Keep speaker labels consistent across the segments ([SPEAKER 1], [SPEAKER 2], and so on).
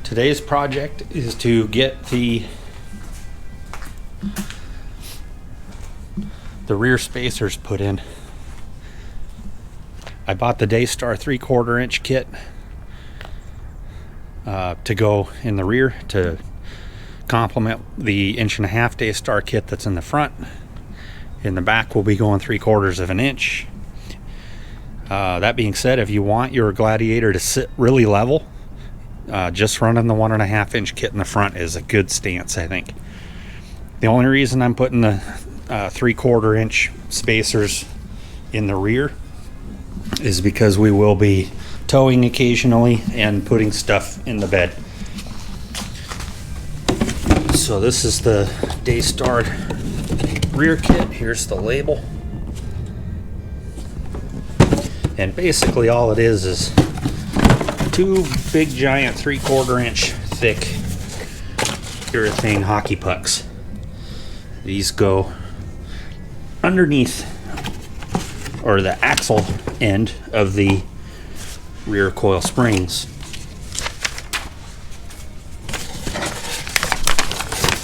[SPEAKER 1] Today's project is to get the rear spacers put in. I bought the Daystar 3/4 inch kit to go in the rear to complement the 1.5 Daystar kit that's in the front. In the back we'll be going 3/4 of an inch. That being said, if you want your Gladiator to sit really level, just running the 1.5 inch kit in the front is a good stance, I think. The only reason I'm putting the 3/4 inch spacers in the rear is because we will be towing occasionally and putting stuff in the bed. So this is the Daystar rear kit. Here's the label. And basically all it is two big giant 3/4 inch thick urethane hockey pucks. These go underneath, or the axle end of the rear coil springs.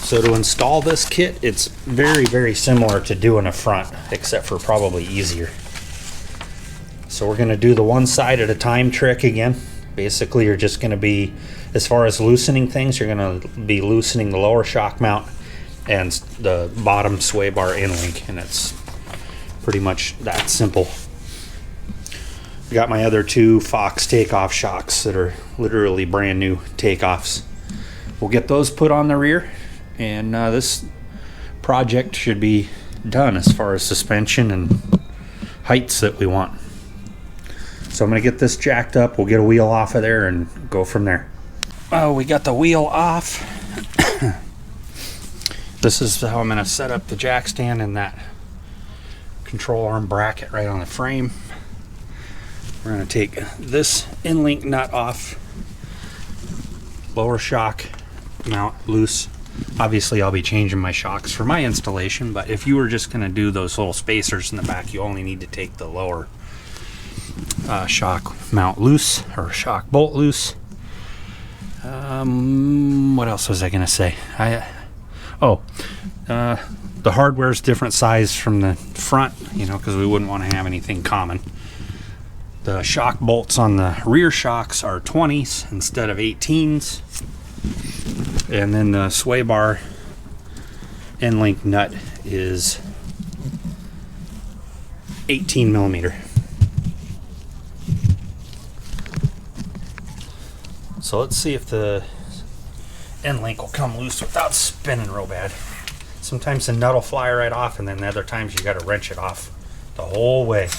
[SPEAKER 1] So to install this kit, it's very similar to doing a front, except for probably easier. So we're going to do the one side at a time trick again. Basically, you're just going to be, as far as loosening things, you're going to be loosening the lower shock mount and the bottom sway bar end link, and it's pretty much that simple. I got my other two Fox takeoff shocks that are literally brand new takeoffs. We'll get those put on the rear, and this project should be done as far as suspension and heights that we want. So I'm going to get this jacked up, we'll get a wheel off of there and go from there. Oh, we got the wheel off. This is how I'm going to set up the jack stand and that control arm bracket right on the frame. We're going to take this end link nut off. Lower shock mount loose. Obviously I'll be changing my shocks for my installation, but if you were just going to do those little spacers in the back, you only need to take the lower shock mount loose, or shock bolt loose. What else was I gonna say? The hardware is different size from the front, because we wouldn't want to have anything common. The shock bolts on the rear shocks are 20s instead of 18s, and then the sway bar end link nut is 18 millimeter. So let's see if the end link will come loose without spinning real bad. Sometimes the nut will fly right off, and then the other times you got to wrench it off the whole way.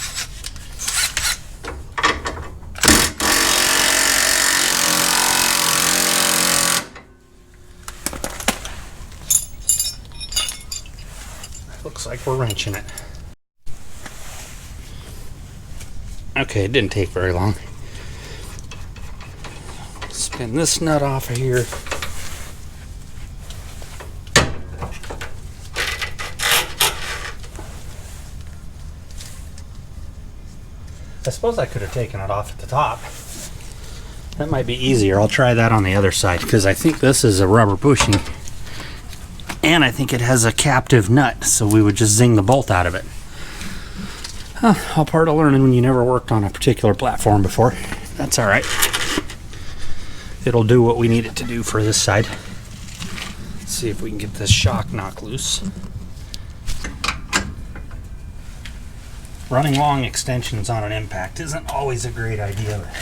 [SPEAKER 1] Looks like we're wrenching it. Okay, it didn't take very long. Spin this nut off of here. I suppose I could have taken it off at the top. That might be easier. I'll try that on the other side, because I think this is a rubber bushing, and I think it has a captive nut, so we would just zing the bolt out of it. All part of learning when you never worked on a particular platform before. That's all right. It'll do what we need it to do for this side. Let's see if we can get this shock knocked loose. Running long extensions on an impact isn't always a great idea, but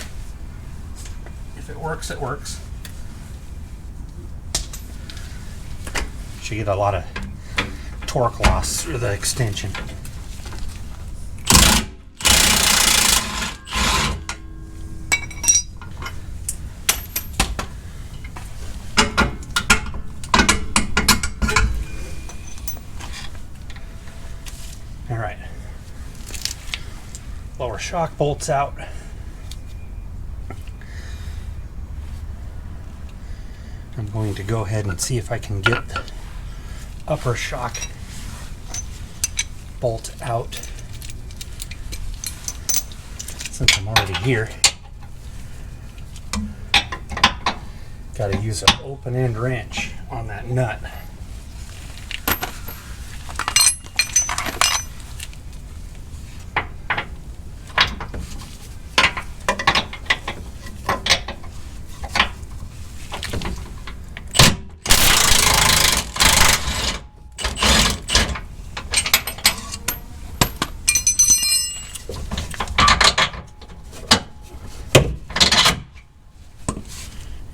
[SPEAKER 1] if it works, it works. Should get a lot of torque loss through the extension. Alright, lower shock bolts out. I'm going to go ahead and see if I can get the upper shock bolt out since I'm already here. Got to use an open end wrench on that nut.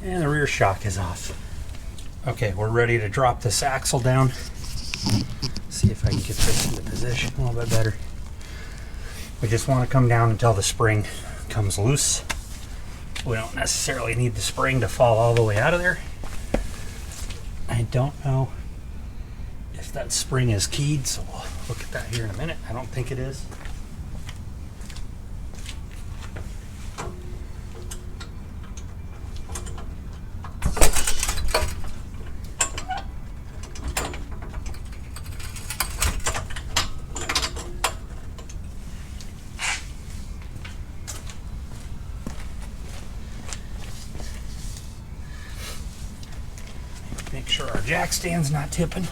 [SPEAKER 1] And the rear shock is off. Okay, we're ready to drop this axle down. See if I can get this into position a little bit better. We just want to come down until the spring comes loose. We don't necessarily need the spring to fall all the way out of there. I don't know if that spring is keyed, so we'll look at that here in a minute. I don't think it is. Make sure our jack stand's not tipping.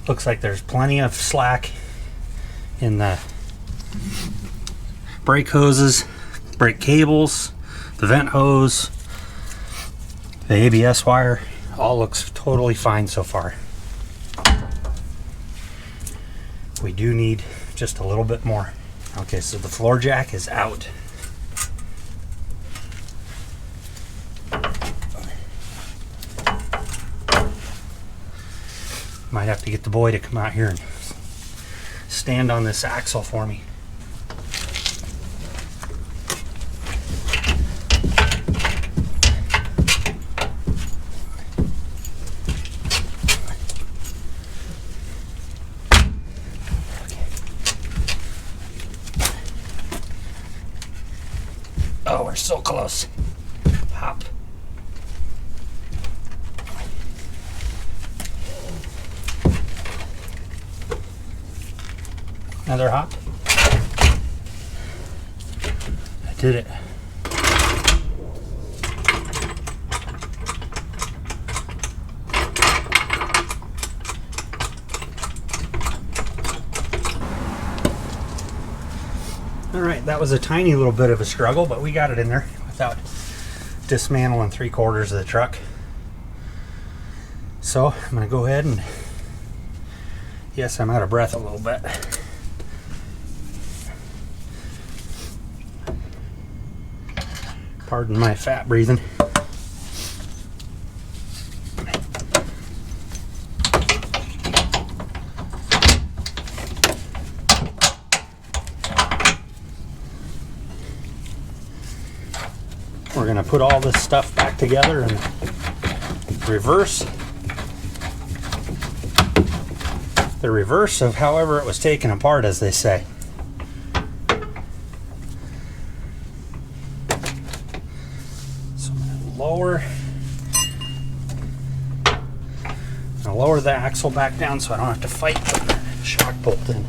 [SPEAKER 1] Looks like there's plenty of slack in the brake hoses, brake cables, the vent hose, the ABS wire. All looks totally fine so far. We do need just a little bit more. Okay, so the floor jack is out. Might have to get the boy to come out here and stand on this axle for me. Oh, we're so close. Hop. Another hop. I did it. All right, that was a tiny little bit of a struggle, but we got it in there without dismantling 3/4 of the truck. So I'm gonna go ahead and, yes, I'm out of breath a little bit. Pardon my fat breathing. We're going to put all this stuff back together and reverse. The reverse of however it was taken apart, as they say. So I'm going to lower the axle back down so I don't have to fight putting the shock bolt in.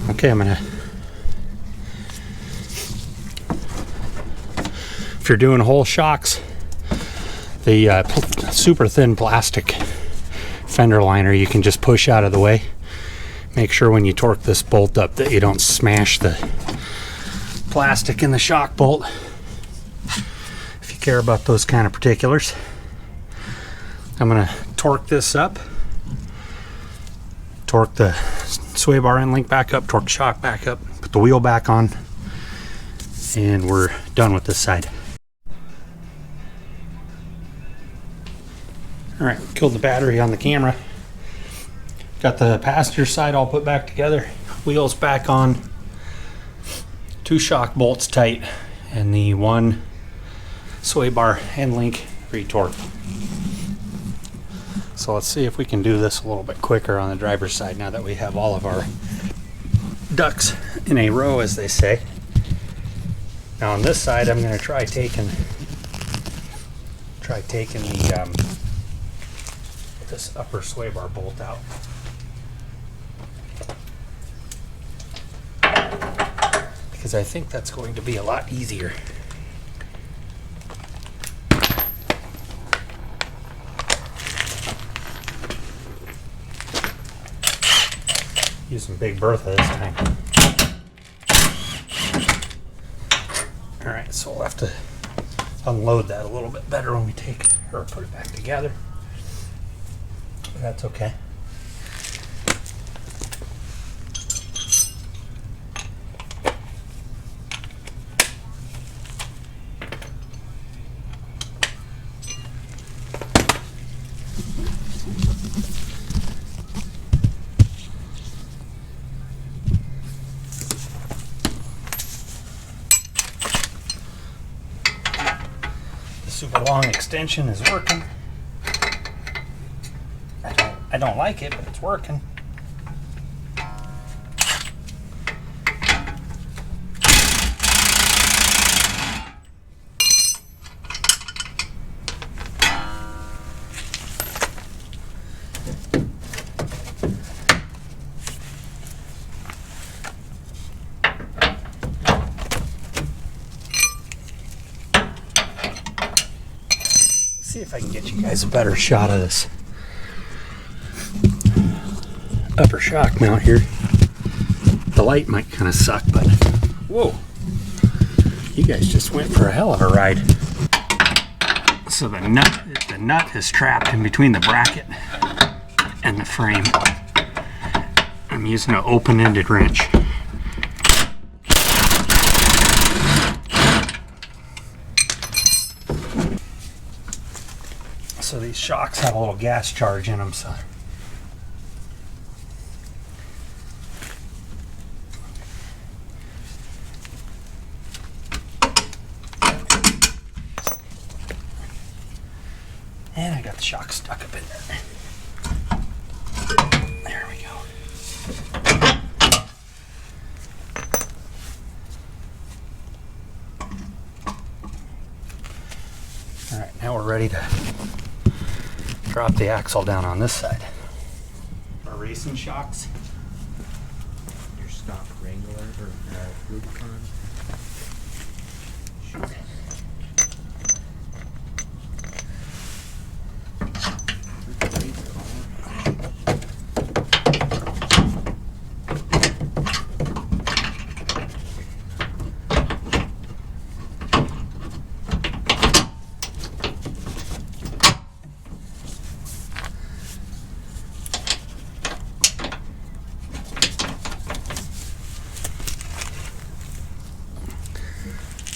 [SPEAKER 1] Okay, if you're doing whole shocks, the super thin plastic fender liner you can just push out of the way. Make sure when you torque this bolt up that you don't smash the plastic in the shock bolt, if you care about those kind of particulars. I'm going to torque this up, torque the sway bar end link back up, torque the shock back up, put the wheel back on, and we're done with this side. All right, killed the battery on the camera. Got the passenger side all put back together, wheels back on, 2 shock bolts tight, and the 1 sway bar end link retorqued. So let's see if we can do this a little bit quicker on the driver's side now that we have all of our ducks in a row, as they say. Now on this side, I'm going to try taking the this upper sway bar bolt out. Because I think that's going to be a lot easier. Using Big Bertha this time. Alright, so we'll have to unload that a little bit better when we take or put it back together. But that's okay. Super long extension is working. I don't like it, but it's working. See if I can get you guys a better shot of this upper shock mount here. The light might kind of suck, but whoa, you guys just went for a hell of a ride. So the nut is trapped in between the bracket and the frame. I'm using an open-ended wrench. So these shocks have a little gas charge in them, so and I got the shock stuck up in there. There we go. All right, now we're ready to drop the axle down on this side. Our racing shocks.
[SPEAKER 2] Your stock Wrangler or Rubicon. Sure.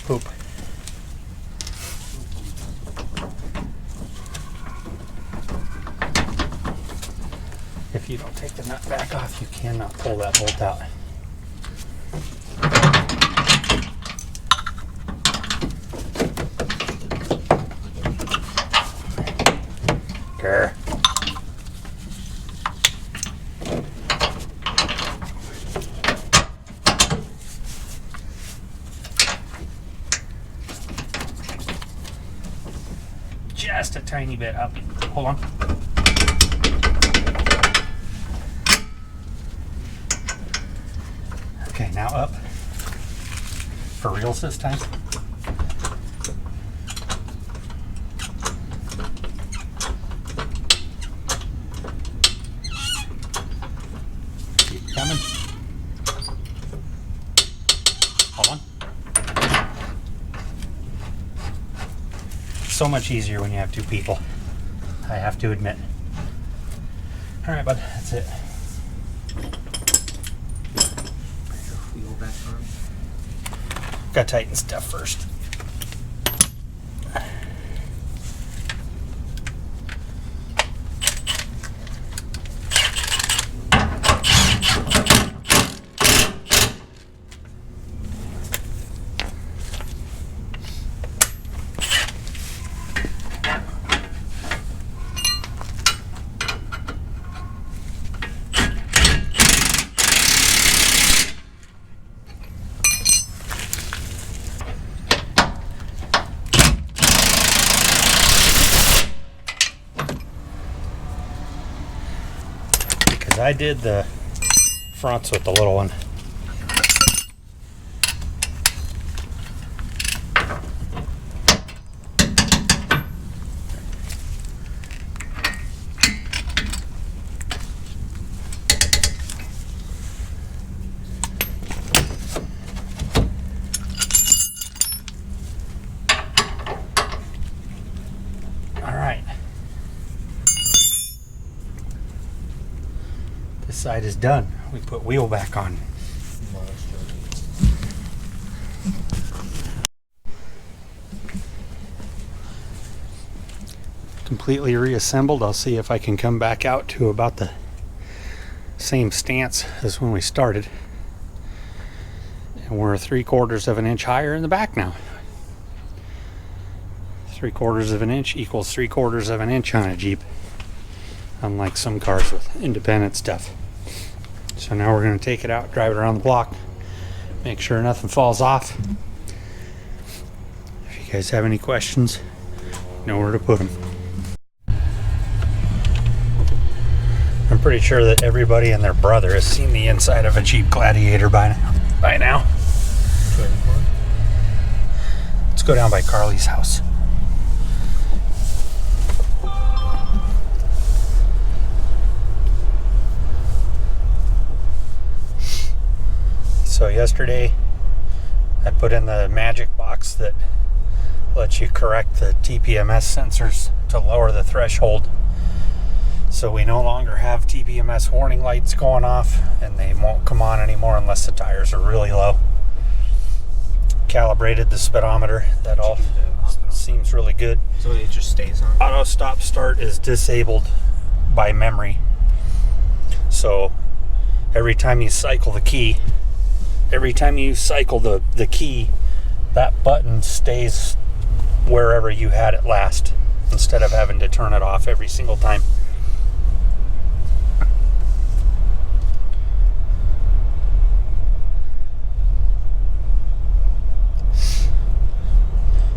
[SPEAKER 1] Poop. If you don't take the nut back off, you cannot pull that bolt out. Grr. Just a tiny bit up. Hold on. Okay, now up. For reals this time. Keep coming. Hold on. So much easier when you have two people, I have to admit. All right, bud, that's it.
[SPEAKER 2] Wheel back on.
[SPEAKER 1] Gotta tighten stuff first. I did the fronts with the little one. This side is done. We put wheel back on. Completely reassembled. I'll see if I can come back out to about the same stance as when we started. And we're 3/4 of an inch higher in the back now. 3/4 of an inch equals 3/4 of an inch on a Jeep. Unlike some cars with independent stuff. So now we're going to take it out, drive it around the block, make sure nothing falls off. If you guys have any questions, you know where to put them. I'm pretty sure that everybody and their brother has seen the inside of a Jeep Gladiator by now. Let's go down by Carly's house. So yesterday I put in the magic box that lets you correct the TPMS sensors to lower the threshold. So we no longer have TPMS warning lights going off, and they won't come on anymore unless the tires are really low. Calibrated the speedometer. That all seems really good.
[SPEAKER 2] So it just stays on?
[SPEAKER 1] Auto stop start is disabled by memory. So every time you cycle the key, that button stays wherever you had it last, instead of having to turn it off every single time.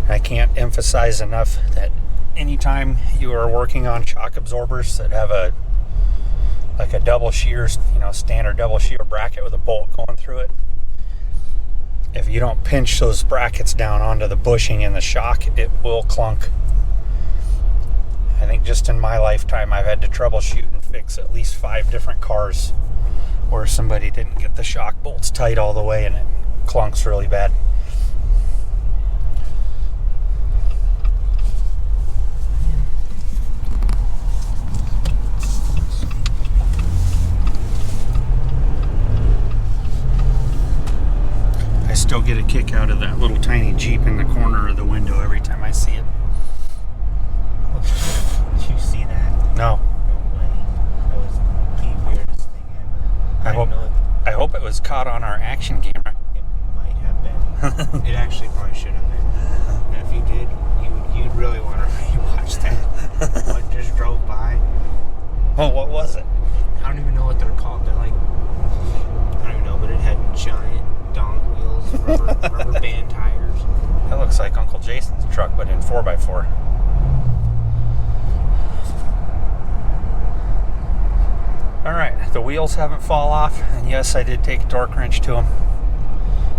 [SPEAKER 1] I can't emphasize enough that anytime you are working on shock absorbers that have a double shear, standard double shear bracket with a bolt going through it, if you don't pinch those brackets down onto the bushing in the shock, it will clunk. I think just in my lifetime I've had to troubleshoot and fix at least 5 different cars where somebody didn't get the shock bolts tight all the way and it clunks really bad. I still get a kick out of that little tiny Jeep in the corner of the window every time I see it.
[SPEAKER 2] Did you see that?
[SPEAKER 1] No.
[SPEAKER 2] No way. That was the weirdest thing ever.
[SPEAKER 1] I hope it was caught on our action camera.
[SPEAKER 2] It might have been. It actually probably should have been. And if you did, you'd really want to rewatch that. What just drove by.
[SPEAKER 1] Oh, what was it?
[SPEAKER 2] I don't even know what they're called. They're like, I don't even know, but it had giant donk wheels, rubber band tires.
[SPEAKER 1] That looks like Uncle Jason's truck, but in 4x4. Alright, the wheels haven't fall off, and yes, I did take a torque wrench to them.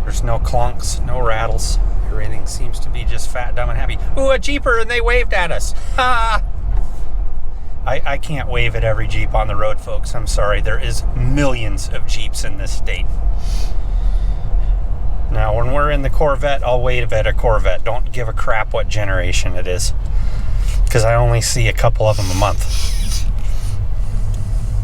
[SPEAKER 1] There's no clunks, no rattles. Everything seems to be just fat, dumb, and happy. Ooh, a Jeeper, and they waved at us. Ha! I can't wave at every Jeep on the road, folks. I'm sorry. There is millions of Jeeps in this state. Now, when we're in the Corvette, I'll wave at a Corvette. Don't give a crap what generation it is, because I only see a couple of them a month.